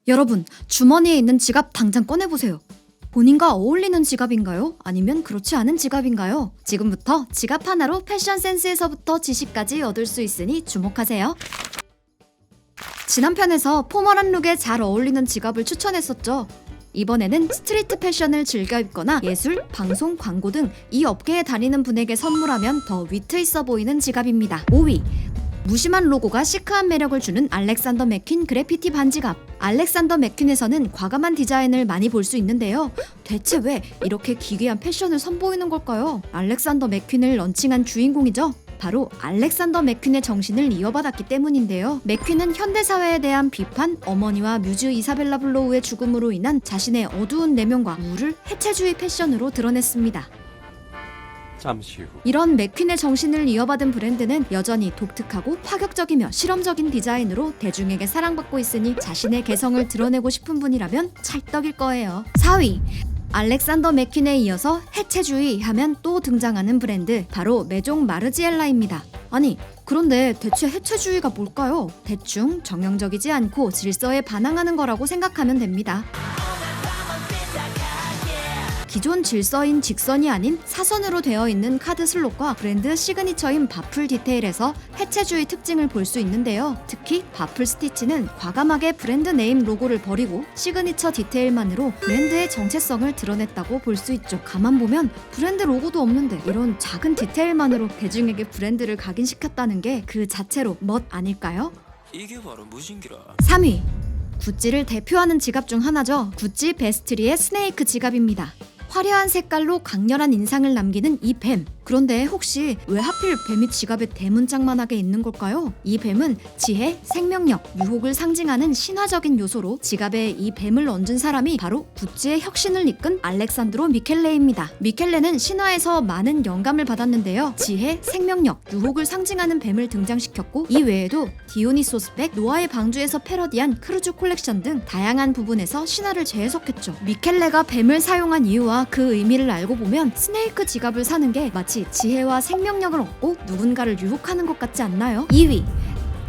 여러분, 주머니에 있는 지갑 당장 꺼내보세요. 본인과 어울리는 지갑인가요? 아니면 그렇지 않은 지갑인가요? 지금부터 지갑 하나로 패션 센스에서부터 지식까지 얻을 수 있으니 주목하세요. 지난 편에서 포멀한 룩에 잘 어울리는 지갑을 추천했었죠. 이번에는 스트리트 패션을 즐겨 입거나 예술, 방송, 광고 등 이 업계에 다니는 분에게 선물하면 더 위트 있어 보이는 지갑입니다. 5위. 무심한 로고가 시크한 매력을 주는 알렉산더 맥퀸 그래피티 반지갑. 알렉산더 맥퀸에서는 과감한 디자인을 많이 볼 수 있는데요. 대체 왜 이렇게 기괴한 패션을 선보이는 걸까요? 알렉산더 맥퀸을 런칭한 주인공이죠. 바로 알렉산더 맥퀸의 정신을 이어받았기 때문인데요. 맥퀸은 현대사회에 대한 비판, 어머니와 뮤즈 이사벨라 블로우의 죽음으로 인한 자신의 어두운 내면과 우를 해체주의 패션으로 드러냈습니다. 잠시 후 이런 맥퀸의 정신을 이어받은 브랜드는 여전히 독특하고 파격적이며 실험적인 디자인으로 대중에게 사랑받고 있으니 자신의 개성을 드러내고 싶은 분이라면 찰떡일 거예요. 4위. 알렉산더 맥퀸에 이어서 해체주의 하면 또 등장하는 브랜드, 바로 메종 마르지엘라입니다. 아니, 그런데 대체 해체주의가 뭘까요? 대충 정형적이지 않고 질서에 반항하는 거라고 생각하면 됩니다. 기존 질서인 직선이 아닌 사선으로 되어 있는 카드 슬롯과 브랜드 시그니처인 바풀 디테일에서 해체주의 특징을 볼 수 있는데요. 특히 바풀 스티치는 과감하게 브랜드 네임 로고를 버리고 시그니처 디테일만으로 브랜드의 정체성을 드러냈다고 볼 수 있죠. 가만 보면 브랜드 로고도 없는데 이런 작은 디테일만으로 대중에게 브랜드를 각인시켰다는 게 그 자체로 멋 아닐까요? 이게 바로 무신기라. 3위. 구찌를 대표하는 지갑 중 하나죠. 구찌 베스트리의 스네이크 지갑입니다. 화려한 색깔로 강렬한 인상을 남기는 이 뱀. 그런데 혹시 왜 하필 뱀이 지갑에 대문짝만하게 있는 걸까요? 이 뱀은 지혜, 생명력, 유혹을 상징하는 신화적인 요소로 지갑에 이 뱀을 얹은 사람이 바로 구찌의 혁신을 이끈 알렉산드로 미켈레입니다. 미켈레는 신화에서 많은 영감을 받았는데요. 지혜, 생명력, 유혹을 상징하는 뱀을 등장시켰고 이 외에도 디오니소스백, 노아의 방주에서 패러디한 크루즈 콜렉션 등 다양한 부분에서 신화를 재해석했죠. 미켈레가 뱀을 사용한 이유와 그 의미를 알고 보면 스네이크 지갑을 사는 게 마치 지혜와 생명력을 얻고 누군가를 유혹하는 것 같지 않나요? 2위.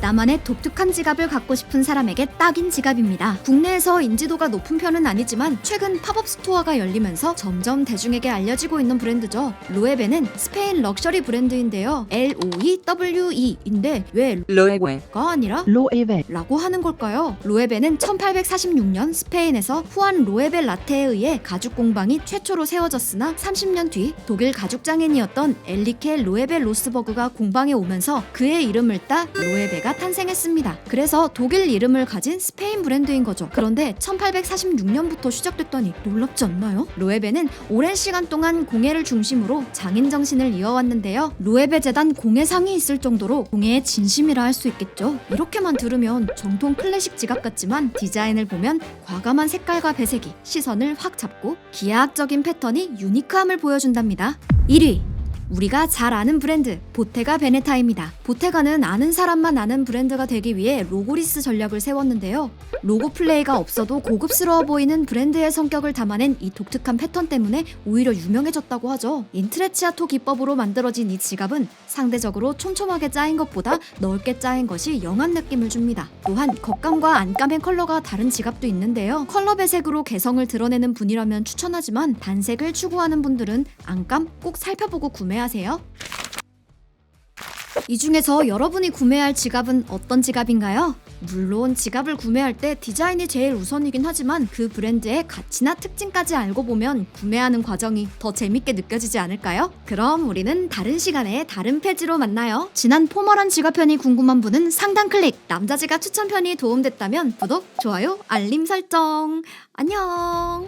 나만의 독특한 지갑을 갖고 싶은 사람에게 딱인 지갑입니다. 국내에서 인지도가 높은 편은 아니지만 최근 팝업 스토어가 열리면서 점점 대중에게 알려지고 있는 브랜드죠. 로에베는 스페인 럭셔리 브랜드인데요. LOEWE인데 왜 로에베가 아니라 로에베 라고 하는 걸까요? 로에베는 1846년 스페인에서 후안 로에베 라테에 의해 가죽 공방이 최초로 세워졌으나 30년 뒤 독일 가죽 장인이었던 엘리케 로에베 로스버그가 공방에 오면서 그의 이름을 따 로에베가 탄생했습니다. 그래서 독일 이름을 가진 스페인 브랜드인 거죠. 그런데 1846년부터 시작됐다니 놀랍지 않나요? 로에베는 오랜 시간 동안 공예를 중심으로 장인 정신을 이어왔는데요. 로에베 재단 공예상이 있을 정도로 공예의 진심이라 할 수 있겠죠. 이렇게만 들으면 정통 클래식 지갑 같지만 디자인을 보면 과감한 색깔과 배색이 시선을 확 잡고 기하학적인 패턴이 유니크함을 보여준답니다. 1위. 우리가 잘 아는 브랜드 보테가 베네타입니다. 보테가는 아는 사람만 아는 브랜드가 되기 위해 로고리스 전략을 세웠는데요. 로고 플레이가 없어도 고급스러워 보이는 브랜드의 성격을 담아낸 이 독특한 패턴 때문에 오히려 유명해졌다고 하죠. 인트레치아토 기법으로 만들어진 이 지갑은 상대적으로 촘촘하게 짜인 것보다 넓게 짜인 것이 영한 느낌을 줍니다. 또한 겉감과 안감의 컬러가 다른 지갑도 있는데요. 컬러 배색으로 개성을 드러내는 분이라면 추천하지만 단색을 추구하는 분들은 안감 꼭 살펴보고 구매하세요. 이 중에서 여러분이 구매할 지갑은 어떤 지갑인가요? 물론 지갑을 구매할 때 디자인이 제일 우선이긴 하지만 그 브랜드의 가치나 특징까지 알고 보면 구매하는 과정이 더 재밌게 느껴지지 않을까요? 그럼 우리는 다른 시간에 다른 페이지로 만나요. 지난 포멀한 지갑편이 궁금한 분은 상단 클릭, 남자 지갑 추천편이 도움됐다면 구독, 좋아요, 알림 설정. 안녕.